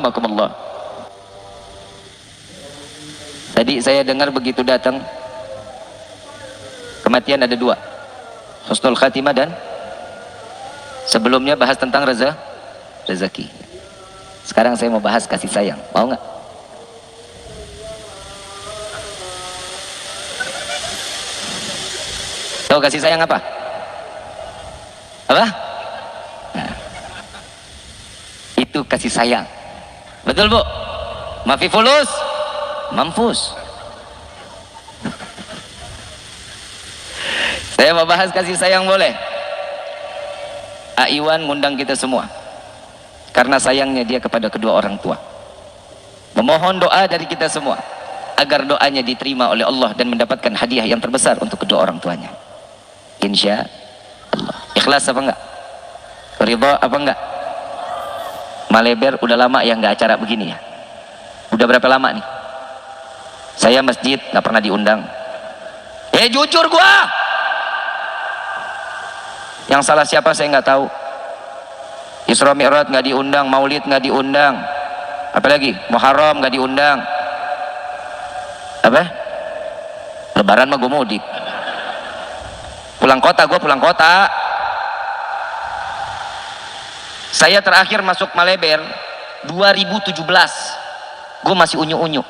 rahimakumullah. Tadi saya dengar begitu datang kematian ada dua, husnul khatimah dan sebelumnya bahas tentang rezeki. Sekarang saya mau bahas kasih sayang, mau nggak? Tahu kasih sayang apa? Apa? Nah, itu kasih sayang. Betul bu? Mafi fulus, mampus. Saya mau bahas kasih sayang, boleh? Aiwan ngundang kita semua karena sayangnya dia kepada kedua orang tua, memohon doa dari kita semua agar doanya diterima oleh Allah dan mendapatkan hadiah yang terbesar untuk kedua orang tuanya, insya Allah. Ikhlas apa enggak? Ridha apa enggak? Maleber udah lama ya nggak acara begini ya. Udah berapa lama nih saya masjid nggak pernah diundang? Jujur gua, yang salah siapa saya nggak tahu. Isra Mi'raj nggak diundang, Maulid nggak diundang, apalagi Muharram nggak diundang, apa? Lebaran mah gue mudik, pulang kota, gue pulang kota. Saya terakhir masuk Maleber 2017, gue masih unyu-unyu.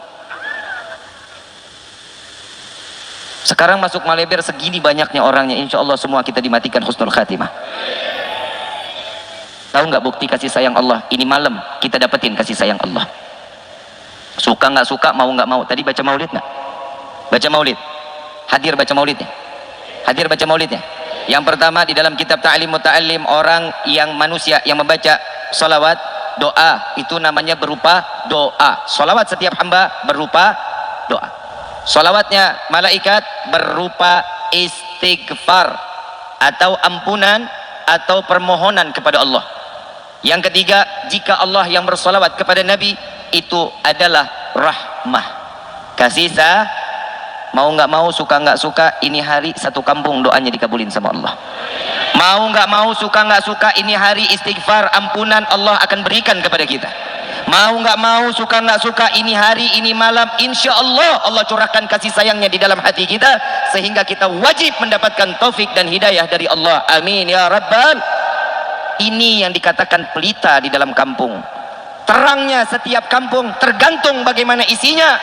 Sekarang masuk Maleber segini banyaknya orangnya, insya Allah semua kita dimatikan husnul khatimah. Tahu nggak bukti kasih sayang Allah? Ini malam kita dapetin kasih sayang Allah. Suka nggak suka, mau nggak mau. Tadi baca maulid nggak? Baca maulid. Hadir baca maulidnya. Hadir baca maulidnya. Yang pertama di dalam kitab Ta'lim Muta'allim, orang yang manusia yang membaca salawat doa itu namanya berupa doa. Salawat setiap hamba berupa doa. Salawatnya malaikat berupa istighfar atau ampunan atau permohonan kepada Allah. Yang ketiga, jika Allah yang bersalawat kepada Nabi itu adalah rahmah, kasih sayang. Mau nggak mau, suka nggak suka, ini hari satu kampung doanya dikabulin sama Allah. Mau nggak mau, suka nggak suka, ini hari istighfar, ampunan Allah akan berikan kepada kita. Mau nggak mau, suka nggak suka, ini hari, ini malam, insya Allah Allah curahkan kasih sayangnya di dalam hati kita sehingga kita wajib mendapatkan taufik dan hidayah dari Allah. Amin ya rabbal. Ini yang dikatakan pelita di dalam kampung. Terangnya setiap kampung tergantung bagaimana isinya.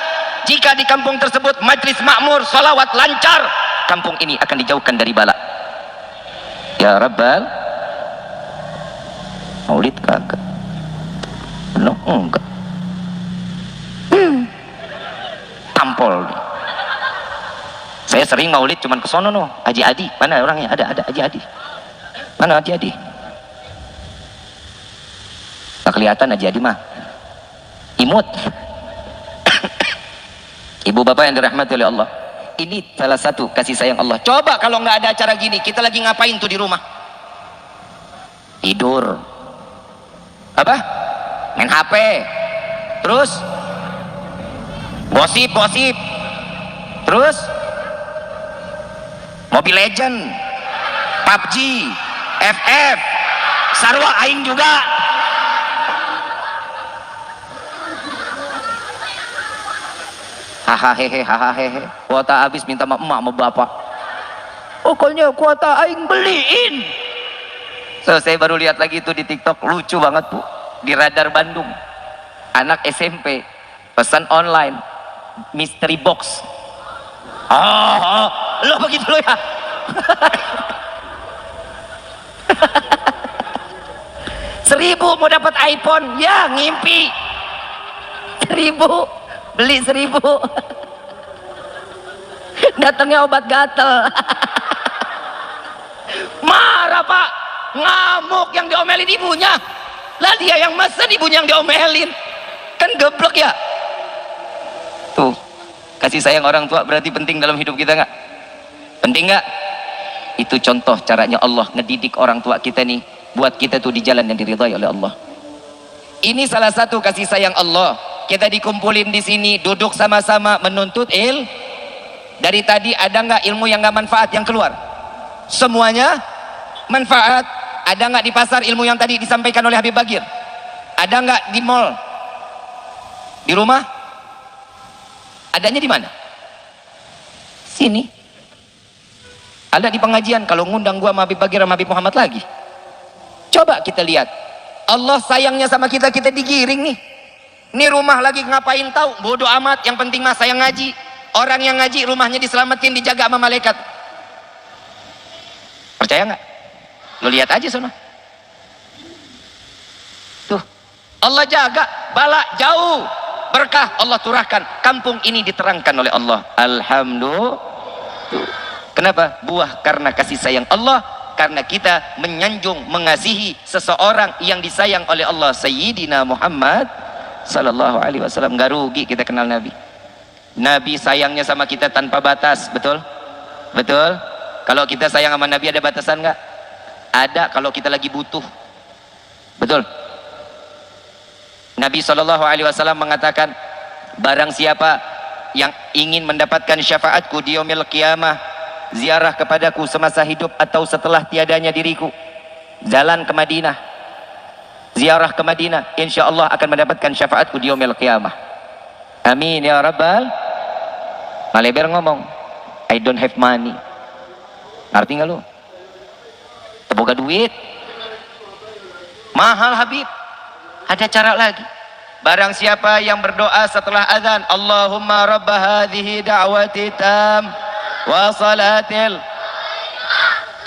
Jika di kampung tersebut majlis makmur, salawat lancar, kampung ini akan dijauhkan dari bala. Ya rabbal. Maulid kagak? No, enggak. Tampol. Saya sering maulid cuman ke sono no. Haji Adi, mana orangnya? Ada Haji Adi. Mana Haji Adi? Tak kelihatan Haji Adi mah. Imut. Ibu bapak yang dirahmati oleh Allah, ini salah satu kasih sayang Allah. Coba kalau nggak ada acara gini, kita lagi ngapain tuh di rumah? Tidur. Apa? Main HP. Terus gosip. Terus Mobile Legend, PUBG, FF, sarwa aing juga. Hahaha, kuota habis minta emak sama bapak. Pokoknya kuota aing beliin. So, saya baru lihat lagi itu di TikTok, lucu banget bu. Di Radar Bandung, anak SMP pesan online mystery box. Lo begitu lo ya. 1.000 mau dapat iPhone, ya ngimpi. 1.000 beli 1.000. Datangnya obat gatel. Marah pak, ngamuk yang diomelin ibunya. Lah dia yang mesen, ibunya yang diomelin. Kan geblek ya. Tuh, kasih sayang orang tua berarti penting dalam hidup kita nggak? Penting nggak? Itu contoh caranya Allah ngedidik orang tua kita nih, buat kita tuh di jalan yang diridhai oleh Allah. Ini salah satu kasih sayang Allah. Kita dikumpulin di sini, duduk sama-sama menuntut Dari tadi ada nggak ilmu yang nggak manfaat yang keluar? Semuanya manfaat. Ada nggak di pasar ilmu yang tadi disampaikan oleh Habib Bagir? Ada nggak di mall? Di rumah? Adanya di mana? Sini. Ada di pengajian. Kalau ngundang gua sama Habib Bagir sama Habib Muhammad lagi. Coba kita lihat. Allah sayangnya sama kita, kita digiring nih. Ini rumah lagi ngapain tahu? Bodoh amat, yang penting mah saya ngaji. Orang yang ngaji rumahnya diselamatkan, dijaga sama malaikat. Percaya nggak? Lo lihat aja sana. Tuh, Allah jaga, bala jauh, berkah Allah turahkan. Kampung ini diterangkan oleh Allah. Alhamdulillah. Tuh. Kenapa? Buah karena kasih sayang Allah. Karena kita menyanjung, mengasihi seseorang yang disayang oleh Allah. Sayyidina Muhammad Sallallahu Alaihi Wasallam. Gak rugi kita kenal Nabi. Nabi sayangnya sama kita tanpa batas. Betul? Betul? Kalau kita sayang sama Nabi ada batasan nggak? Ada kalau kita lagi butuh. Betul? Nabi Sallallahu Alaihi Wasallam mengatakan, barang siapa yang ingin mendapatkan syafaatku di yaumil qiyamah, ziarah kepadaku semasa hidup atau setelah tiadanya diriku, jalan ke Madinah, ziarah ke Madinah, insya Allah akan mendapatkan syafaatku di yaumil qiyamah. Amin ya Rabbal. Maleber ngomong, I don't have money. Ngerti nggak lu? Teboga duit, mahal Habib. Ada cara lagi. Barang siapa yang berdoa setelah azan, Allahumma rabba hadhihi da'wati tam wa salatil.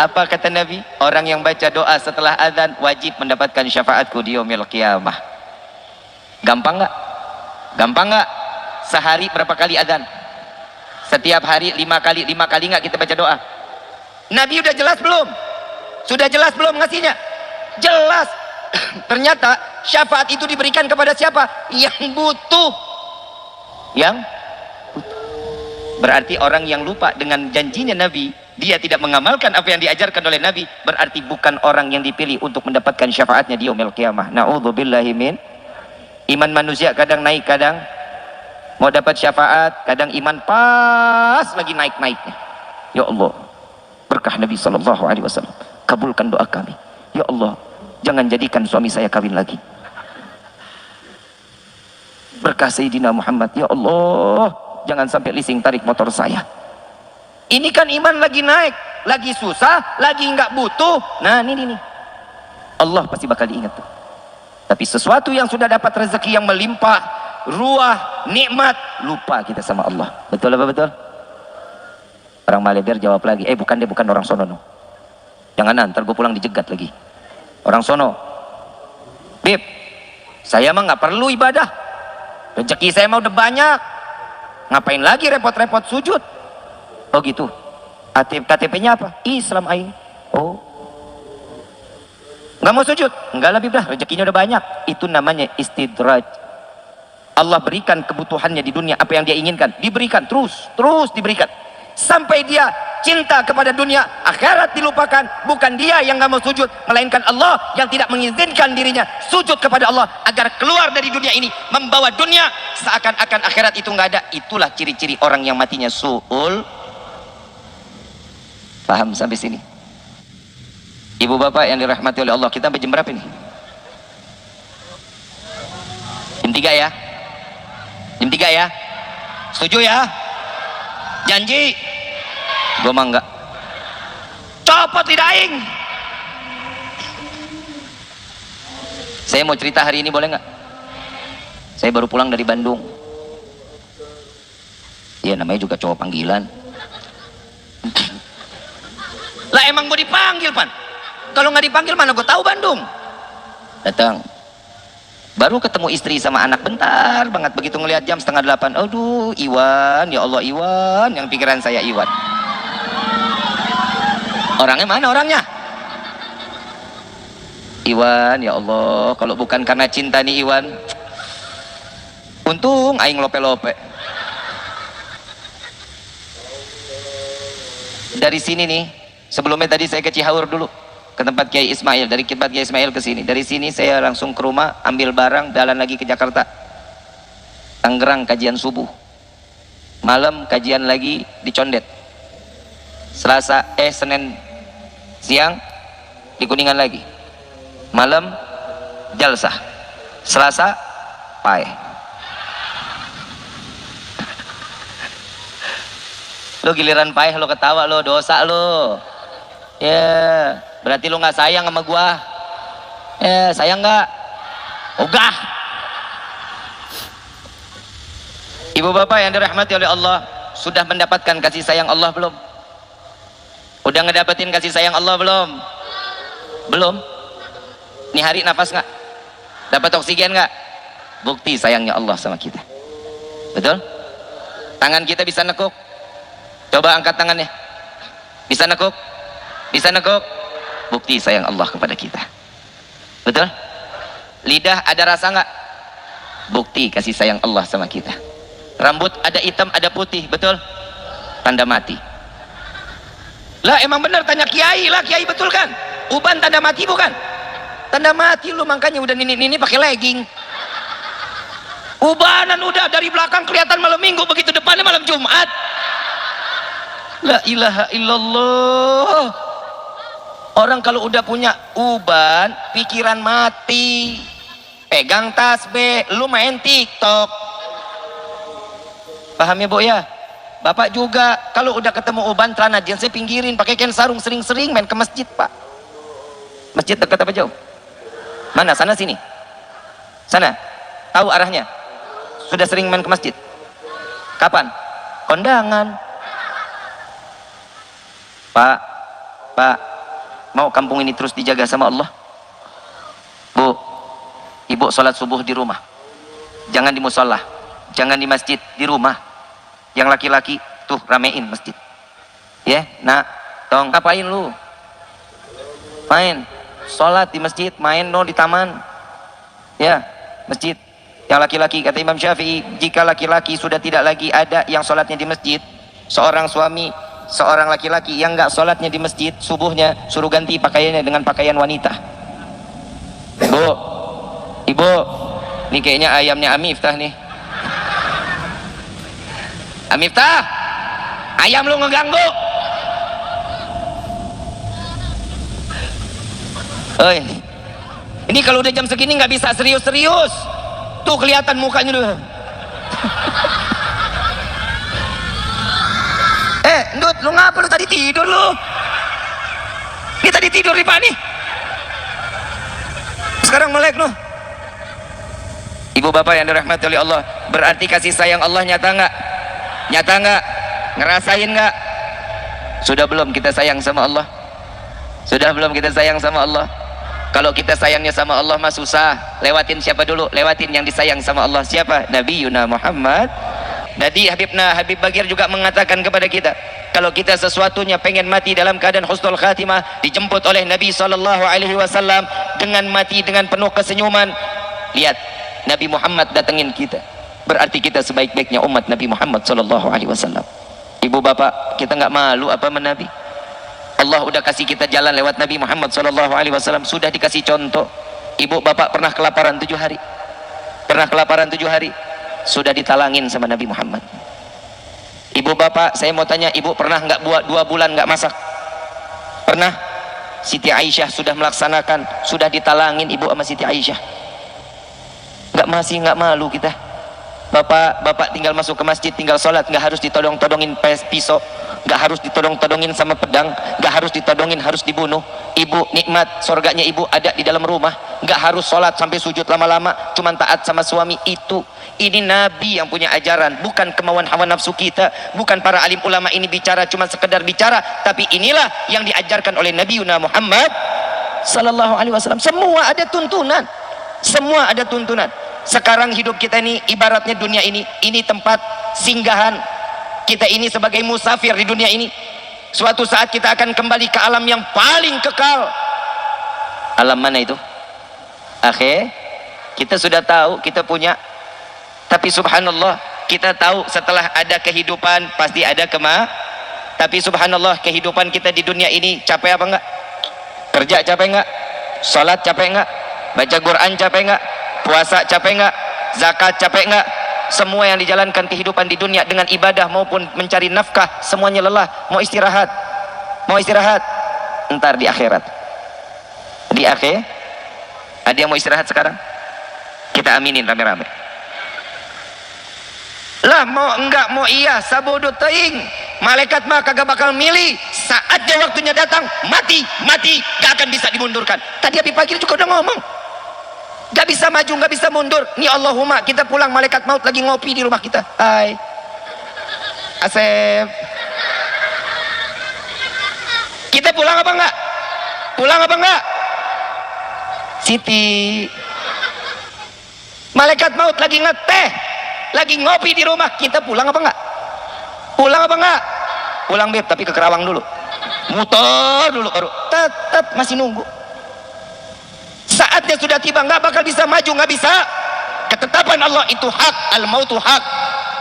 Apa kata Nabi? Orang yang baca doa setelah azan wajib mendapatkan syafaatku di yaumil qiyamah. Gampang nggak? Gampang nggak? Sehari berapa kali azan? Setiap hari 5 kali. 5 kali nggak kita baca doa? Nabi udah jelas belum? Sudah jelas belum ngasihnya? Jelas. Ternyata syafaat itu diberikan kepada siapa? Yang butuh. Yang butuh. Berarti orang yang lupa dengan janjinya Nabi, dia tidak mengamalkan apa yang diajarkan oleh Nabi, berarti bukan orang yang dipilih untuk mendapatkan syafaatnya di yaumil qiyamah. Na'udzubillahi min. Iman manusia kadang naik, kadang mau dapat syafaat, kadang iman pas lagi naik-naiknya. Ya Allah, berkah Nabi Sallallahu Alaihi Wasallam, kabulkan doa kami. Ya Allah, jangan jadikan suami saya kawin lagi. Berkah Sayyidina Muhammad. Ya Allah, jangan sampai leasing tarik motor saya. Ini kan iman lagi naik, lagi susah, lagi nggak butuh. Nah ini nih, Allah pasti bakal diingat tuh. Tapi sesuatu yang sudah dapat rezeki yang melimpah, ruah, nikmat, lupa kita sama Allah. Betul apa betul? Orang Maleber jawab lagi, bukan, dia bukan orang sono no. Jangan, ntar gue pulang dijegat lagi. Orang sono, Bib, saya mah nggak perlu ibadah, rezeki saya mah udah banyak, ngapain lagi repot-repot sujud? Oh gitu. KTP-nya apa? Islam aing. Oh, nggak mau sujud? Enggak lah Bib dah, rezekinya udah banyak. Itu namanya istidraj. Allah berikan kebutuhannya di dunia, apa yang dia inginkan diberikan, terus diberikan sampai dia cinta kepada dunia. Akhirat dilupakan. Bukan dia yang nggak mau sujud, melainkan Allah yang tidak mengizinkan dirinya sujud kepada Allah agar keluar dari dunia ini membawa dunia seakan-akan akhirat itu nggak ada. Itulah ciri-ciri orang yang matinya su'ul. Paham sampai sini? Ibu bapak yang dirahmati oleh Allah, kita sampai jam berapa ini? Jam 3 ya? Jam 3 ya? Setuju ya? Janji? Gue mah enggak. Copot lidah aing. Saya mau cerita hari ini, boleh nggak? Saya baru pulang dari Bandung. Ya namanya juga cowok panggilan. Lah emang gue dipanggil Pan. Kalau nggak dipanggil mana gue tahu Bandung. Datang. Baru ketemu istri sama anak bentar banget, begitu ngelihat jam 7:30. Aduh, Iwan, ya Allah Iwan, yang pikiran saya Iwan. Orangnya mana orangnya? Iwan, ya Allah, kalau bukan karena cinta nih Iwan. Untung aing lope-lope. Dari sini nih, sebelumnya tadi saya ke Cihaur dulu, ke tempat Kiai Ismail. Dari tempat Kiai Ismail ke sini. Dari sini saya langsung ke rumah, ambil barang, jalan lagi ke Jakarta. Tangerang kajian subuh. Malam kajian lagi di Condet. Senin siang di Kuningan lagi. Malam jalsah. Selasa pae. Lo giliran payah lo ketawa lo, dosa lo. Ya, berarti lo nggak sayang sama gua. Ya, sayang nggak? Ogah. Ibu bapak yang dirahmati oleh Allah, sudah mendapatkan kasih sayang Allah belum? Udah ngedapetin kasih sayang Allah belum? Belum? Ini hari nafas nggak? Dapat oksigen nggak? Bukti sayangnya Allah sama kita. Betul? Tangan kita bisa nekuk? Coba angkat tangannya. Bisa nekuk? Bisa nekuk? Bukti sayang Allah kepada kita. Betul? Lidah ada rasa nggak? Bukti kasih sayang Allah sama kita. Rambut ada hitam ada putih, betul? Tanda mati. Lah emang benar, tanya kiai lah, kiai betul kan? Uban tanda mati bukan? Tanda mati lu, makanya udah nini pakai legging. Ubanan udah dari belakang kelihatan malam minggu, begitu depannya malam Jumat. La ilaha illallah. Orang kalau udah punya uban, pikiran mati. Pegang tasbih, lu main TikTok. Paham ya Bu ya? Bapak juga kalau udah ketemu uban celana jeansnya pinggirin, pakai kain sarung, sering-sering main ke masjid Pak. Masjid dekat apa jauh? Mana? Sana sini? Sana? Tahu arahnya? Sudah sering main ke masjid? Kapan? Kondangan. Pak, mau kampung ini terus dijaga sama Allah? Bu, ibu sholat subuh di rumah, jangan di musola, jangan di masjid, di rumah. Yang laki-laki tuh ramein masjid ya. Nah tong ngapain lu? Main sholat di masjid, main no di taman ya. Masjid yang laki-laki, kata Imam Syafi'i, jika laki-laki sudah tidak lagi ada yang sholatnya di masjid, seorang suami seorang laki-laki yang nggak sholatnya di masjid, subuhnya suruh ganti pakaiannya dengan pakaian wanita. Bu, ibu, ini kayaknya ayamnya Amiftah nih. Amiftah, ayam lu ngeganggu. Oi, ini kalau udah jam segini nggak bisa serius-serius. Tuh kelihatan mukanya dulu. Ndut, lu ngapa lu tadi tidur lu? Ini tadi tidur di mana nih? Sekarang melek lu. Ibu bapak yang dirahmati oleh Allah, berarti kasih sayang Allah nyata nggak? Nyata nggak? Ngerasain nggak? Sudah belum kita sayang sama Allah? Sudah belum kita sayang sama Allah? Kalau kita sayangnya sama Allah mah susah. Lewatin siapa dulu? Lewatin yang disayang sama Allah. Siapa? Nabi Yuna Muhammad. Jadi Habib Bagir juga mengatakan kepada kita, kalau kita sesuatunya pengen mati dalam keadaan husnul khatimah, dijemput oleh Nabi SAW dengan mati dengan penuh kesenyuman. Lihat, Nabi Muhammad datengin kita, berarti kita sebaik-baiknya umat Nabi Muhammad SAW. Ibu bapak, kita nggak malu apa sama Nabi? Allah udah kasih kita jalan lewat Nabi Muhammad SAW, sudah dikasih contoh. Ibu bapak pernah kelaparan 7 hari? Pernah kelaparan 7 hari? Sudah ditalangin sama Nabi Muhammad. Ibu bapak, saya mau tanya, ibu pernah nggak buat 2 bulan nggak masak? Pernah? Siti Aisyah sudah melaksanakan, sudah ditalangin ibu sama Siti Aisyah. Masih nggak malu kita? Bapak tinggal masuk ke masjid, tinggal sholat, nggak harus ditodong-todongin pisau, nggak harus ditodong-todongin sama pedang, nggak harus ditodongin harus dibunuh. Ibu nikmat surganya ibu ada di dalam rumah, nggak harus sholat sampai sujud lama-lama, cuman taat sama suami. Itu ini Nabi yang punya ajaran, bukan kemauan hawa nafsu kita, bukan para alim ulama ini bicara cuma sekedar bicara, tapi inilah yang diajarkan oleh Nabi Muhammad sallallahu alaihi wasallam. Semua ada tuntunan, semua ada tuntunan. Sekarang hidup kita ini ibaratnya dunia ini tempat singgahan kita, ini sebagai musafir di dunia ini. Suatu saat kita akan kembali ke alam yang paling kekal. Alam mana itu? Akhir. Kita sudah tahu kita punya, tapi subhanallah kita tahu setelah ada kehidupan pasti ada tapi subhanallah kehidupan kita di dunia ini capek apa enggak? Kerja capek enggak? Salat capek enggak? Baca Quran capek enggak? Puasa capek enggak? Zakat capek enggak? Semua yang dijalankan kehidupan di dunia dengan ibadah maupun mencari nafkah, semuanya lelah. Mau istirahat? Mau istirahat? Ntar di akhirat. Di akhir ada yang mau istirahat sekarang? Kita aminin rame-rame. Lah mau enggak mau iya sabodo teing. Malaikat mah kagak bakal milih. Saatnya waktunya datang, mati, gak akan bisa dimundurkan. Tadi Habib Bagir juga udah ngomong, gak bisa maju, gak bisa mundur. Nih Allahumma, kita pulang, malaikat maut lagi ngopi di rumah kita. Hai Asep, kita pulang apa enggak? Pulang apa enggak? Siti, malaikat maut lagi ngeteh, lagi ngopi di rumah, kita pulang apa enggak? Pulang apa enggak? Pulang Beb, tapi ke Kerawang dulu, muter dulu baru. Tetap masih nunggu. Saatnya sudah tiba, nggak bakal bisa maju, nggak bisa. Ketetapan Allah itu hak, al-mautu hak,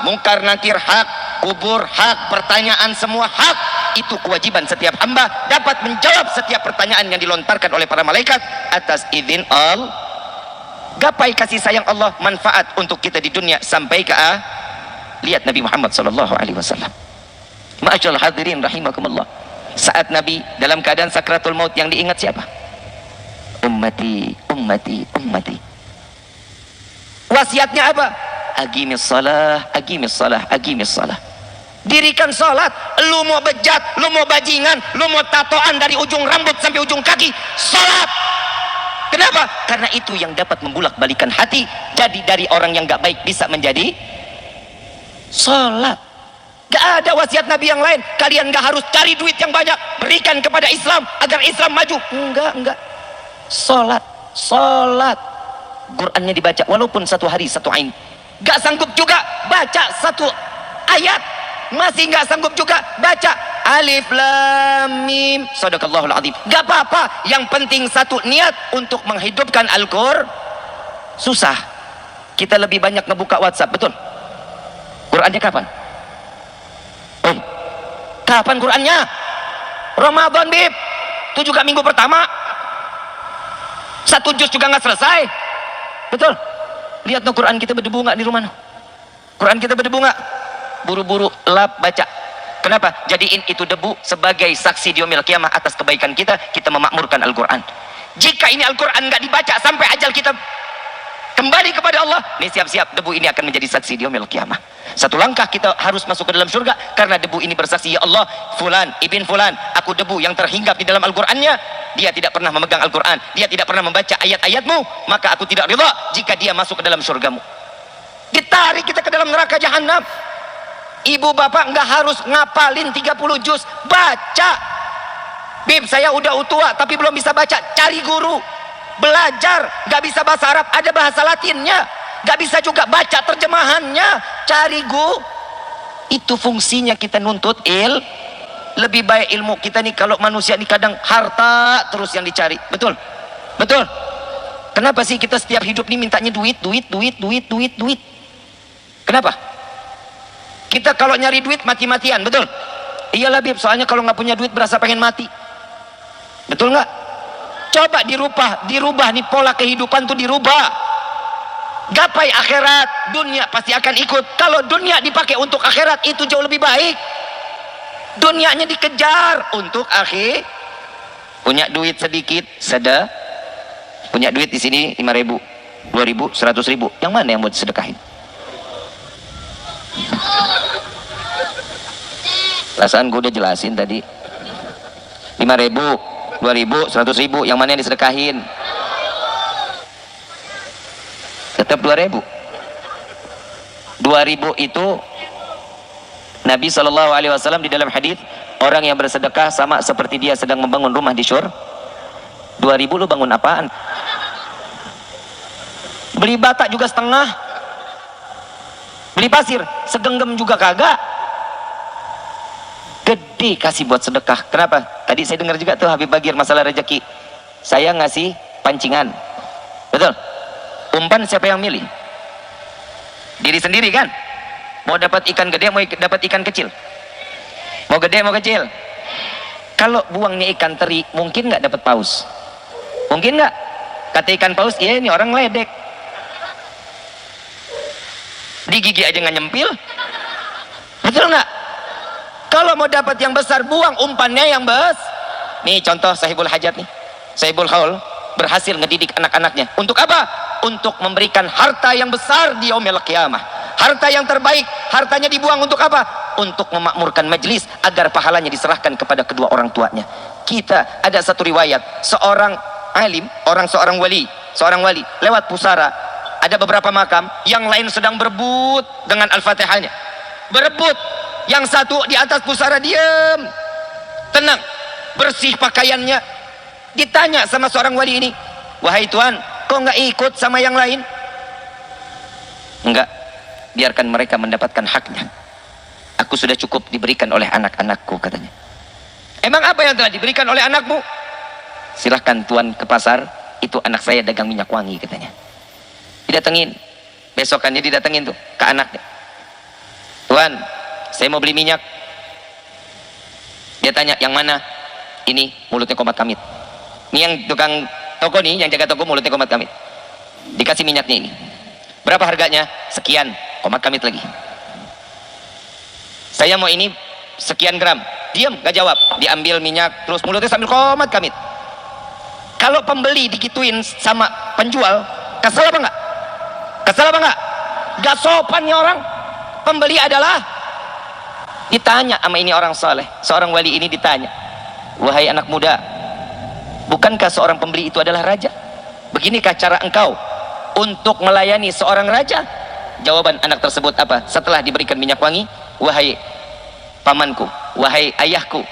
mungkar nakir hak, kubur hak, pertanyaan semua hak. Itu kewajiban setiap hamba dapat menjawab setiap pertanyaan yang dilontarkan oleh para malaikat atas izin Allah. Gapai kasih sayang Allah manfaat untuk kita di dunia sampai ke lihat Nabi Muhammad sallallahu alaihi wasallam. Ma'asyiral hadirin rahimakumullah. Saat Nabi dalam keadaan sakratul maut, yang diingat siapa? Ummati, ummati, ummati. Wasiatnya apa? Aqimis salah, aqimis salah, aqimis salah. Dirikan salat. Lu mau bejat, lu mau bajingan, lu mau tatoan dari ujung rambut sampai ujung kaki, salat. Kenapa? Karena itu yang dapat membulak-balikan hati. Jadi dari orang yang gak baik bisa menjadi salat. Gak ada wasiat Nabi yang lain. Kalian gak harus cari duit yang banyak, berikan kepada Islam agar Islam maju. Enggak. Salat, salat. Qurannya dibaca walaupun satu hari satu ain. Gak sanggup juga baca satu ayat, masih gak sanggup juga baca alif lam mim sadaqallahul azim. Gak apa-apa, yang penting satu niat untuk menghidupkan Al-Qur'an. Susah. Kita lebih banyak ngebuka WhatsApp, betul? Qurannya kapan? Kapan Qurannya? Ramadan Bib. Itu juga minggu pertama. Satu juz juga nggak selesai. Betul? Lihat no, Quran kita berdebu nggak di rumah no? Quran kita berdebu nggak? Buru-buru lap baca. Kenapa? Jadiin itu debu sebagai saksi di yaumil kiamah atas kebaikan kita. Kita memakmurkan Al-Quran. Jika ini Al-Quran nggak dibaca sampai ajal kita kembali kepada Allah, nih siap-siap debu ini akan menjadi saksi di yaumil kiamah. Satu langkah kita harus masuk ke dalam surga karena debu ini bersaksi, ya Allah, fulan ibn fulan, aku debu yang terhinggap di dalam Al-Qur'annya. Dia tidak pernah memegang Al-Qur'an, dia tidak pernah membaca ayat-ayatmu, maka aku tidak ridha jika dia masuk ke dalam surgamu. Ditarik kita ke dalam neraka jahanam. Ibu bapak nggak harus ngapalin 30 juz, baca. Bib, saya udah tua tapi belum bisa baca, cari guru, belajar. Nggak bisa bahasa Arab, ada bahasa Latinnya. Gak bisa juga baca terjemahannya, cari guru. Itu fungsinya kita nuntut lebih baik ilmu kita nih. Kalau manusia nih kadang harta terus yang dicari, betul? Betul? Kenapa sih kita setiap hidup nih mintanya duit? Kenapa? Kita kalau nyari duit mati-matian, betul? Iyalah Bib, soalnya kalau nggak punya duit berasa pengen mati, betul nggak? Coba dirubah nih pola kehidupan tuh, dirubah. Gapai akhirat, dunia pasti akan ikut. Kalau dunia dipakai untuk akhirat itu jauh lebih baik. Dunianya dikejar untuk akhir. Punya duit sedikit, punya duit di sini 5.000, 2.000, 100.000. Yang mana yang mau disedekahin? Perasaan gue udah jelasin tadi. 5.000, 2.000, 100.000. Yang mana yang disedekahin? Tetap 2.000. 2.000 itu Nabi SAW di dalam hadis, orang yang bersedekah sama seperti dia sedang membangun rumah di syur. 2.000 lu bangun apaan? Beli bata juga setengah, beli pasir segenggam juga kagak. Gede kasih buat sedekah. Kenapa? Tadi saya dengar juga tuh Habib Bagir masalah rezeki. Saya ngasih pancingan, betul? Umpan siapa yang milih? Diri sendiri kan? Mau dapat ikan gede, mau dapat ikan kecil? Mau gede, mau kecil? Kalau buangnya ikan teri, mungkin nggak dapat paus? Mungkin nggak? Kata ikan paus, iya ini orang ledek. Di gigi aja nggak nyempil. Betul nggak? Kalau mau dapat yang besar, buang umpannya yang Nih contoh Sahibul Hajat nih. Sahibul Haul berhasil ngedidik anak-anaknya. Untuk apa? Untuk memberikan harta yang besar di yaumil qiyamah. Harta yang terbaik, hartanya dibuang untuk apa? untuk memakmurkan majelis agar pahalanya diserahkan kepada kedua orang tuanya. Kita ada satu riwayat, seorang alim, seorang wali lewat pusara, ada beberapa makam, yang lain sedang berebut dengan Al-Fatihahnya. Berebut, yang satu di atas pusara diam, tenang, bersih pakaiannya. Ditanya sama seorang wali ini, "Wahai Tuan, kok nggak ikut sama yang lain?" "Enggak, biarkan mereka mendapatkan haknya. Aku sudah cukup diberikan oleh anak-anakku," katanya. "Emang apa yang telah diberikan oleh anakmu?" "Silahkan Tuan ke pasar, itu anak saya dagang minyak wangi," katanya. Didatengin, besokannya didatengin tuh ke anaknya. "Tuan, saya mau beli minyak." Dia tanya, "Yang mana?" "Ini, mulutnya komat kamit." Ini yang tukang toko nih, yang jaga toko mulutnya komat kamit. Dikasih minyaknya ini. "Berapa harganya?" "Sekian." Komat kamit lagi. "Saya mau ini sekian gram." Diam, gak jawab. Diambil minyak, terus mulutnya sambil komat kamit. Kalau pembeli digituin sama penjual, kesel apa enggak? Kesel apa enggak? Gak sopannya orang. Pembeli adalah ditanya sama ini orang soleh, seorang wali ini ditanya, "Wahai anak muda, bukankah seorang pembeli itu adalah raja? Beginikah cara engkau untuk melayani seorang raja?" Jawaban anak tersebut apa? Setelah diberikan minyak wangi, "Wahai pamanku, wahai ayahku,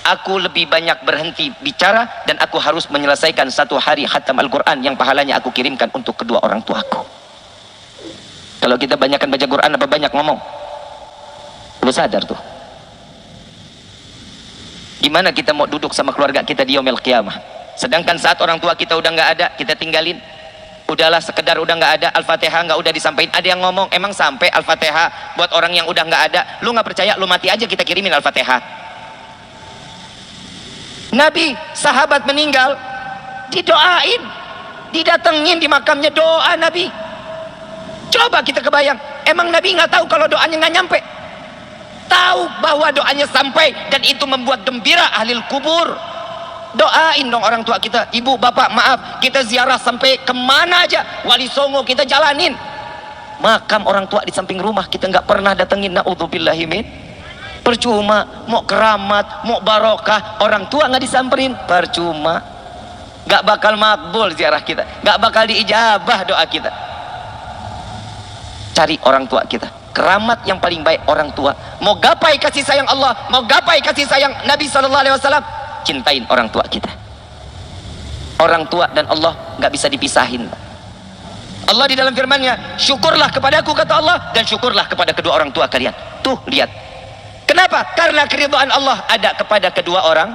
aku lebih banyak berhenti bicara dan aku harus menyelesaikan satu hari khatam Al-Quran yang pahalanya aku kirimkan untuk kedua orang tuaku." Kalau kita banyakkan baca Quran apa banyak ngomong? Lu sadar tuh. Gimana kita mau duduk sama keluarga kita di yaumil qiyamah? Sedangkan saat orang tua kita udah nggak ada, kita tinggalin. Udahlah sekedar udah nggak ada, Al-Fatihah nggak udah disampaikan. Ada yang ngomong, "Emang sampai Al-Fatihah buat orang yang udah nggak ada?" Lu nggak percaya, lu mati aja kita kirimin Al-Fatihah. Nabi, sahabat meninggal, didoain, didatengin di makamnya, doa Nabi. Coba kita kebayang, emang Nabi nggak tahu kalau doanya nggak nyampe? Tahu bahwa doanya sampai, dan itu membuat gembira ahli kubur. Doain dong orang tua kita. Ibu, bapak, maaf, kita ziarah sampai kemana aja, Wali Songo kita jalanin. Makam orang tua di samping rumah kita nggak pernah datengin, naudzubillahi min. Percuma, mau keramat, mau barokah, orang tua nggak disamperin, percuma. Nggak bakal makbul ziarah kita, nggak bakal diijabah doa kita. Cari orang tua kita. Keramat yang paling baik orang tua. Mau gapai kasih sayang Allah, mau gapai kasih sayang Nabi SAW, cintain orang tua kita. Orang tua dan Allah nggak bisa dipisahin. Allah di dalam firman-Nya, "Syukurlah kepadaku," kata Allah, "dan syukurlah kepada kedua orang tua kalian." Tuh, lihat. Kenapa? Karena keridhaan Allah ada kepada kedua orang.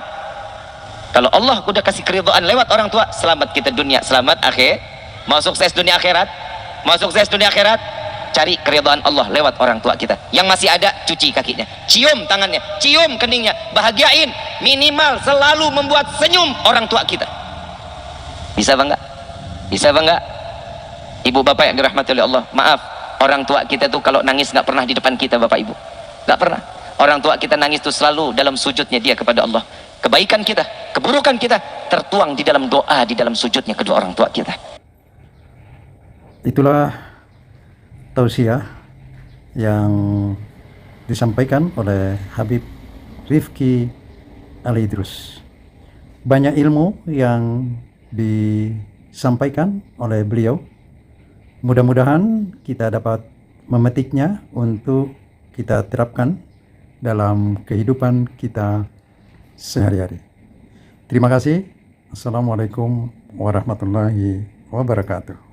Kalau Allah udah kasih keridhaan lewat orang tua, selamat kita dunia, selamat akhir. Mau sukses dunia akhirat? Mau sukses dunia akhirat? Cari keridhaan Allah lewat orang tua kita. Yang masih ada, cuci kakinya, cium tangannya, cium keningnya, bahagiain, minimal selalu membuat senyum orang tua kita. Bisa apa enggak? Bisa apa enggak? Ibu bapak yang dirahmati oleh Allah, maaf, orang tua kita tuh kalau nangis nggak pernah di depan kita, bapak ibu, nggak pernah. Orang tua kita nangis tuh selalu dalam sujudnya dia kepada Allah. Kebaikan kita, keburukan kita tertuang di dalam doa, di dalam sujudnya kedua orang tua kita. Itulah tausiah yang disampaikan oleh Habib Rifki Al-Idrus. Banyak ilmu yang disampaikan oleh beliau. Mudah-mudahan kita dapat memetiknya untuk kita terapkan dalam kehidupan kita sehari-hari. Terima kasih. Assalamualaikum warahmatullahi wabarakatuh.